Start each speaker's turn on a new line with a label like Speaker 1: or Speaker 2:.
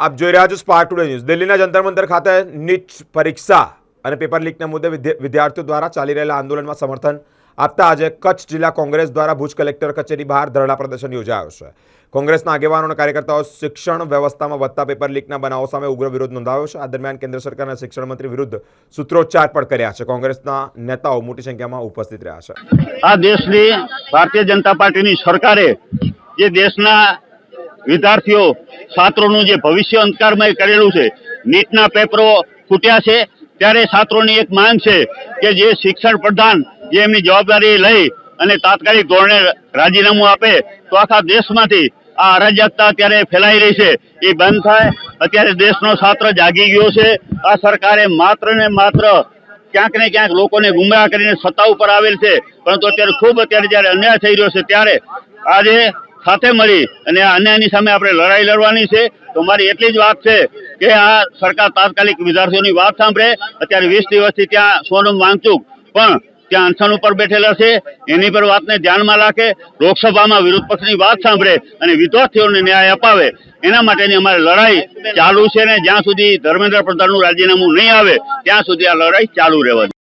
Speaker 1: આપ જોઈ રહ્યા છો સ્પાર્ક ટુડે ન્યૂઝ। દિલ્હીના જંતર મંતર ખાતે નીટ પરીક્ષા અને પેપર લીકના મુદ્દે વિદ્યાર્થીઓ દ્વારા ચાલી રહેલા આંદોલનમાં સમર્થન આપતા આજે કચ્છ જિલ્લા કોંગ્રેસ દ્વારા ભુજ કલેક્ટર કચેરી બહાર ધરણા પ્રદર્શન યોજાયો છે। કોંગ્રેસના આગેવાનો અને કાર્યકર્તાઓ શિક્ષણ વ્યવસ્થામાં વધતા પેપર લીકના બનાવો સામે ઉગ્ર વિરોધ નોંધાવ્યો છે। આ દરમિયાન કેન્દ્ર સરકારના શિક્ષણ મંત્રી વિરુદ્ધ સૂત્રોચ્ચાર પણ કર્યા છે। કોંગ્રેસના નેતાઓ મોટી સંખ્યામાં ઉપસ્થિત રહ્યા છે।
Speaker 2: આ દેશની ભારતીય જનતા પાર્ટીની સરકારે જે દેશના વિદ્યાર્થીઓ છાત્રોનું જે ભવિષ્ય અંધકારમય કરેલું છે, નીટના પેપરો ફૂટ્યા છે, ત્યારે છાત્રોની એક માંગ છે કે જે શિક્ષણ પ્રધાન જે એમની જવાબદારી લઈ અને તાત્કાલિક ધોરણે રાજીનામું આપે તો આખા દેશમાંથી આ અરાજકતા અત્યારે ફેલાઈ રહી છે એ બંધ થાય। અત્યારે દેશનો છાત્ર જાગી ગયો છે। આ સરકારે માત્ર ને માત્ર ક્યાંક ને ક્યાંક લોકોને ગુમરાહ કરીને સત્તા ઉપર આવેલ છે, પરંતુ અત્યારે જ્યારે અન્યાય થઈ રહ્યો છે ત્યારે આજે સાથે મળી અને આ અન્યાયની સામે આપણે લડાઈ લડવાની છે। તો મારી એટલી જ વાત છે કે આ સરકાર તાત્કાલિક વિદ્યાર્થીઓની વાત સાંભળે। અત્યારે 20 દિવસથી ત્યાં સોનમ વાંગચુક પણ ત્યાં અનશન ઉપર બેઠેલા છે, એની પર વાતને ધ્યાનમાં રાખે, લોકસભામાં વિરોધ પક્ષની વાત સાંભળે અને વિદ્યાર્થીઓને ન્યાય અપાવે। એના માટેની અમારી લડાઈ ચાલુ છે ને જ્યાં સુધી ધર્મેન્દ્ર પ્રધાનનું રાજીનામું નહીં આવે ત્યાં સુધી આ લડાઈ ચાલુ રહેવાની।